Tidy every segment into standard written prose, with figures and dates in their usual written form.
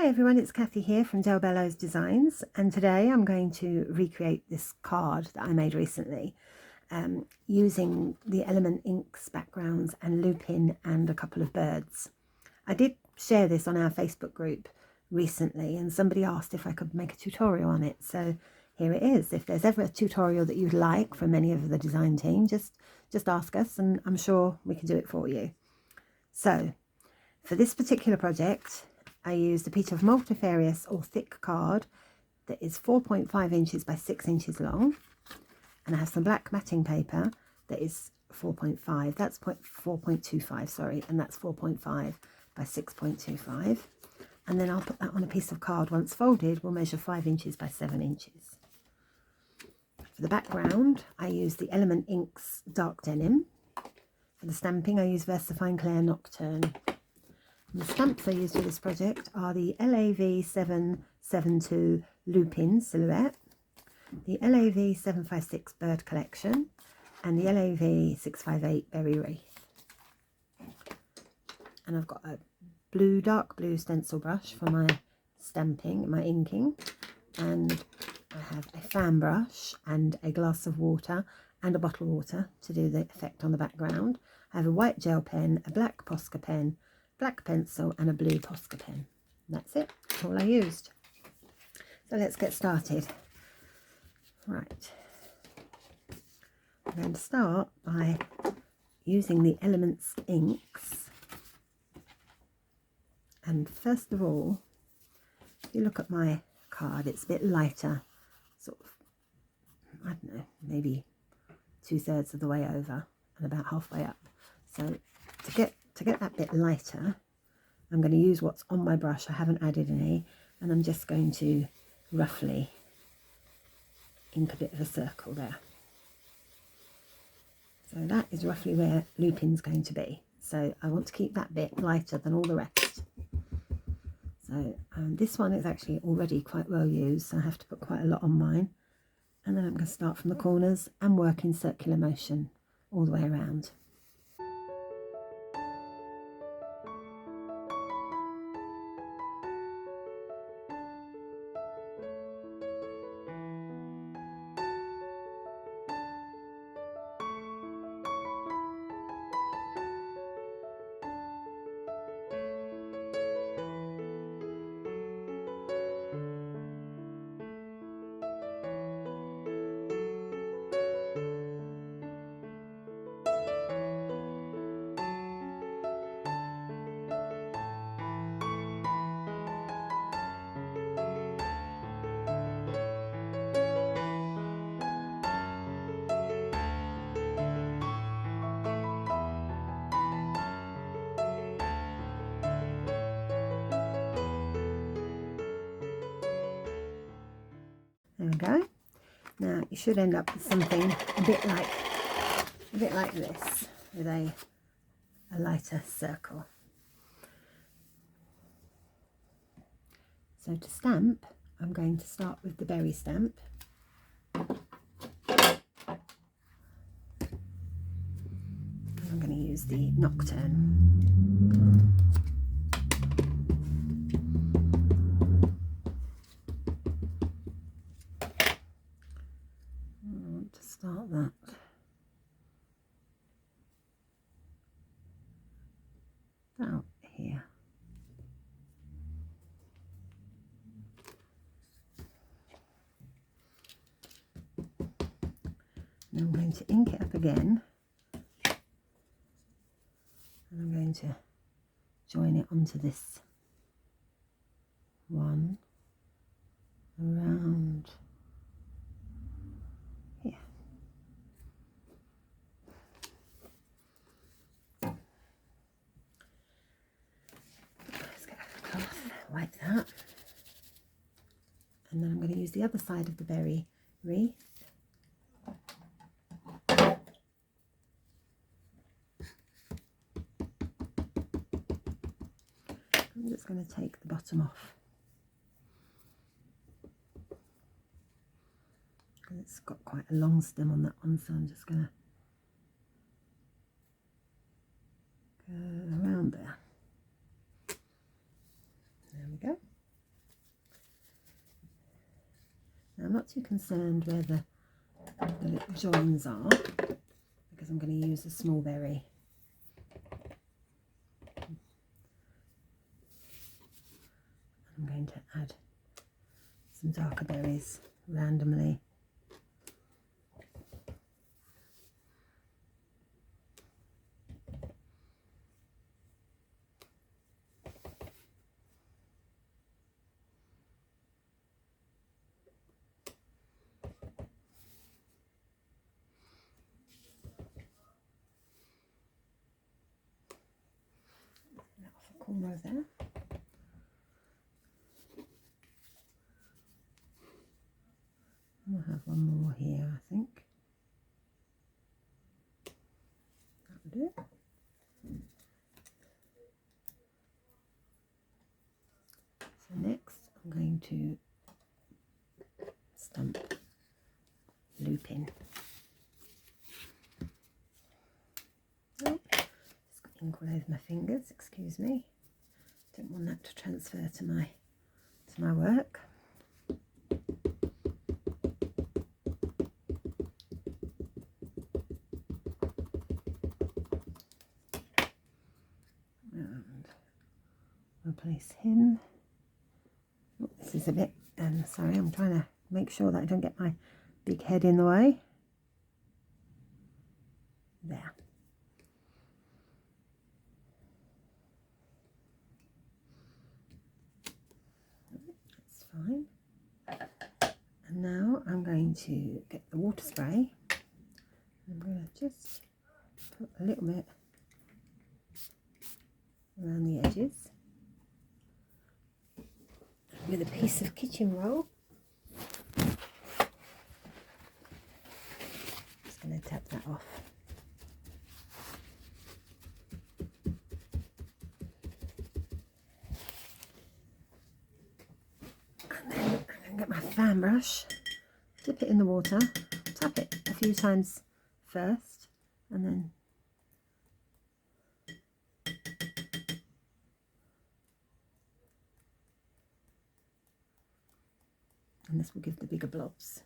Hi everyone, it's Kathy here from Bello's Designs, and today I'm going to recreate this card that I made recently using the Element Inks backgrounds and Lupin and a couple of birds. I did share this on our Facebook group recently and somebody asked if I could make a tutorial on it, so here it is. If there's ever a tutorial that you'd like from any of the design team, just ask us and I'm sure we can do it for you. So for this particular project I used a piece of Multifarious or thick card that is 4.5 inches by 6 inches long, and I have some black matting paper that is 4.5, that's 4.25, sorry, and that's 4.5 by 6.25, and then I'll put that on a piece of card. Once folded will measure 5 inches by 7 inches. For the background I use the Element Inks dark denim. For the stamping I use Versafine Clair Nocturne. And the stamps I used for this project are the LAV 772 Lupin Silhouette, the LAV 756 Bird Collection, and the LAV 658 Berry Wreath. And I've got a dark blue stencil brush for my stamping, my inking, and I have a fan brush and a glass of water and a bottle of water to do the effect on the background. I have a white gel pen, a black Posca pen, black pencil and a blue Posca pen. That's it, that's all I used. So let's get started. Right, I'm going to start by using the Elements inks, and first of all, if you look at my card, it's a bit lighter, sort of, I don't know, maybe 2/3 of the way over and about halfway up. So to get that bit lighter, I'm going to use what's on my brush. I haven't added any, and I'm just going to roughly ink a bit of a circle there. So that is roughly where Lupin's going to be. So I want to keep that bit lighter than all the rest. So this one is actually already quite well used, so I have to put quite a lot on mine. And then I'm going to start from the corners and work in circular motion all the way around. There we go. Now you should end up with something a bit like this, with a lighter circle. So to stamp, I'm going to start with the berry stamp. I'm going to use the Nocturne. Start that about here. Now I'm going to ink it up again, and I'm going to join it onto this one around here. Let's get a cloth, wipe that, and then I'm going to use the other side of the berry wreath. I'm just going to take the bottom off, because it's got quite a long stem on that one, so I'm just going to go around there. There we go. too concerned where the little joins are, because I'm going to use a small berry. I'm going to add some darker berries randomly. Off a corner there. I'll have one more here, I think. That'll do. So next I'm going to stamp Lupin. Oh, just got ink all over my fingers, excuse me. Don't want that to transfer to my work. And we'll place him. Oh, this is a bit, sorry, I'm trying to make sure that I don't get my big head in the way. There. That's fine. And now I'm going to get the water spray. I'm going to just put a little bit around the edges with a piece of kitchen roll. Just going to tap that off. And then I'm going to get my fan brush, dip it in the water, tap it a few times first, and then this will give the bigger blobs.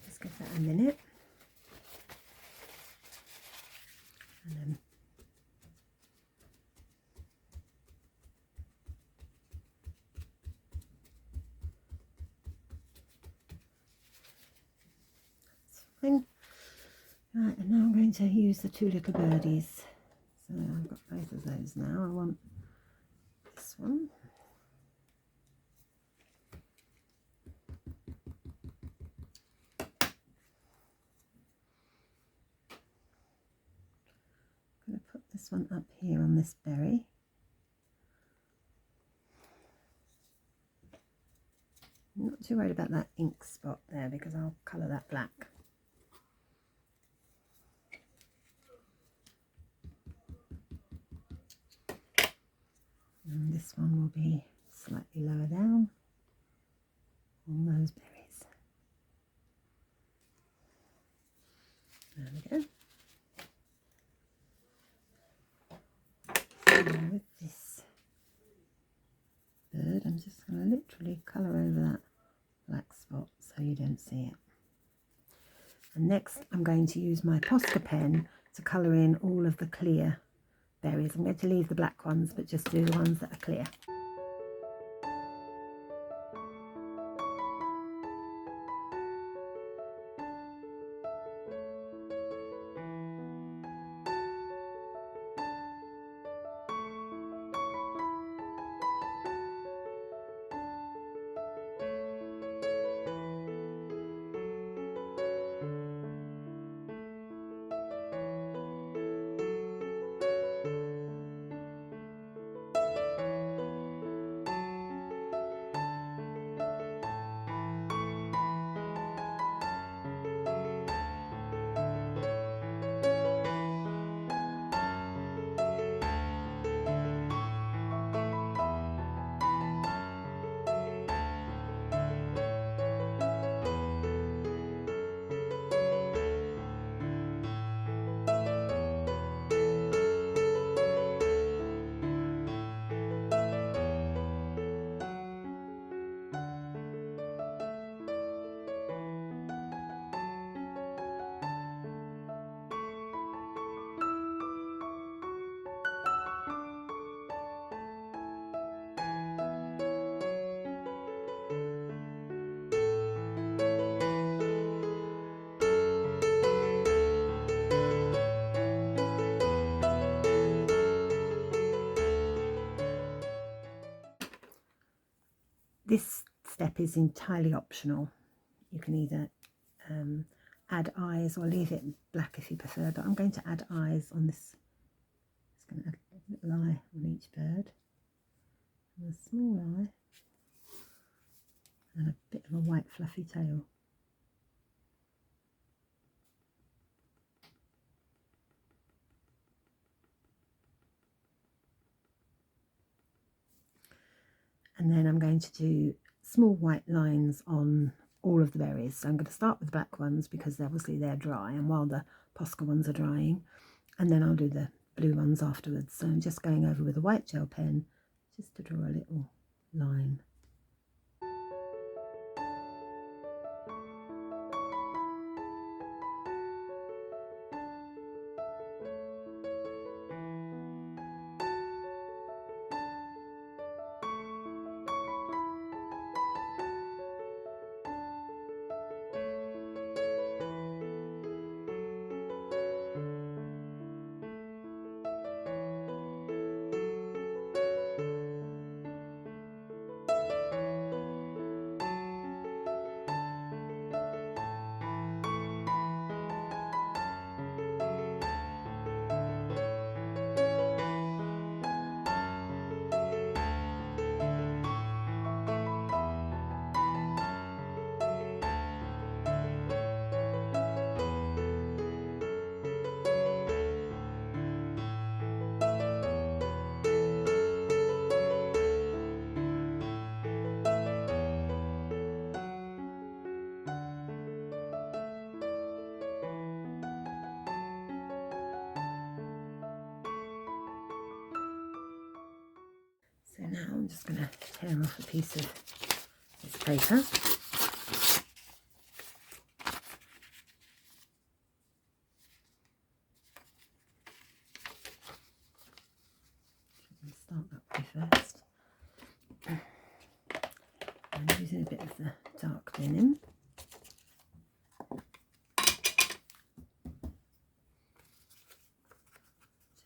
Just give that a minute. And then that's fine. Right, and now I'm going to use the two little birdies. So I've got both of those now. I want this one. I'm going to put this one up here on this berry. I'm not too worried about that ink spot there because I'll colour that black. And this one will be slightly lower down on those berries. There we go. So with this bird, I'm just going to literally colour over that black spot so you don't see it. And next I'm going to use my Posca pen to colour in all of the clear berries. I'm going to leave the black ones but just do the ones that are clear. this step is entirely optional. You can either add eyes or leave it black if you prefer, but I'm going to add eyes on this. It's going to add a little eye on each bird, and a small eye, and a bit of a white fluffy tail. And then I'm going to do small white lines on all of the berries. So I'm going to start with the black ones because obviously they're dry, and while the Posca ones are drying, and then I'll do the blue ones afterwards. So I'm just going over with a white gel pen just to draw a little line. So now I'm just going to tear off a piece of this paper. Start that way first. I'm using a bit of the dark linen.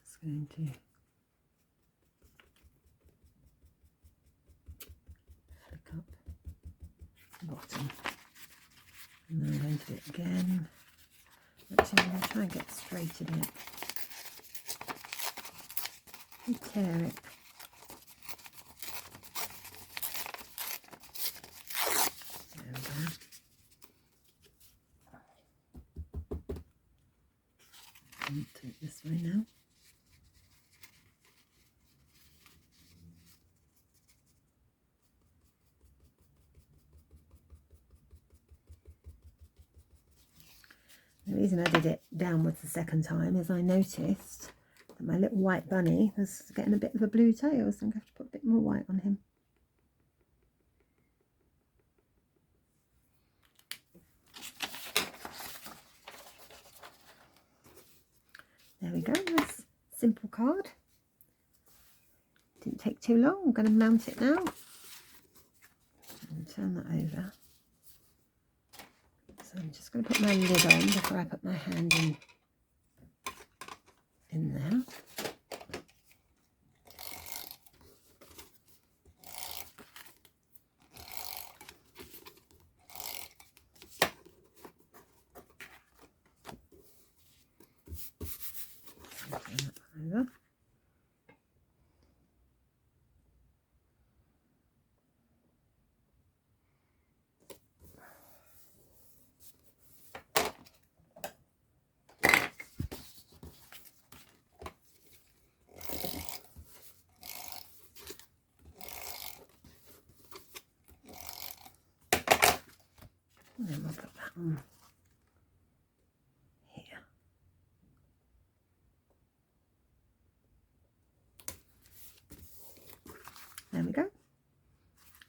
Just going to flick up the bottom, and then I'm going to do it again. Actually, I'm going to try and get straight a bit. And tear it. There we go. I'll do it this way now. The reason I did it downwards the second time is I noticed that my little white bunny was getting a bit of a blue tail, so I'm going to have to put a bit more white on him. There we go, nice simple card. Didn't take too long. I'm going to mount it now and turn that over. So I'm just going to put my lid on before I put my hand in there. Turn that over. And then we'll put that on here. There we go.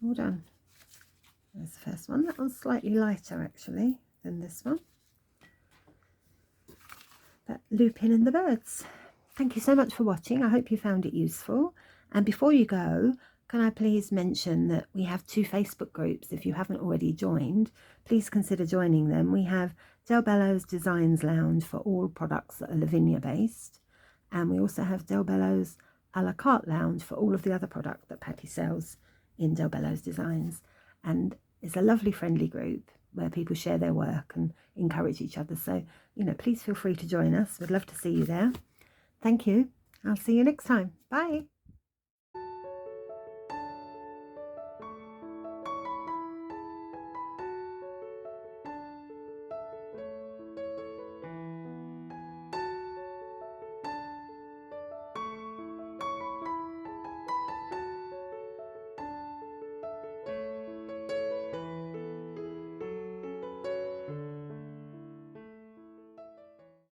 All done. There's the first one. That one's slightly lighter actually than this one. But Lupin and the birds. Thank you so much for watching. I hope you found it useful. And before you go, can I please mention that we have 2 Facebook groups. If you haven't already joined, please consider joining them. We have Del Bello's Designs Lounge for all products that are Lavinia based. And we also have Del Bello's a la carte lounge for all of the other product that Patty sells in Del Bello's Designs, and it's a lovely friendly group where people share their work and encourage each other. So, you know, please feel free to join us. We'd love to see you there. Thank you. I'll see you next time. Bye.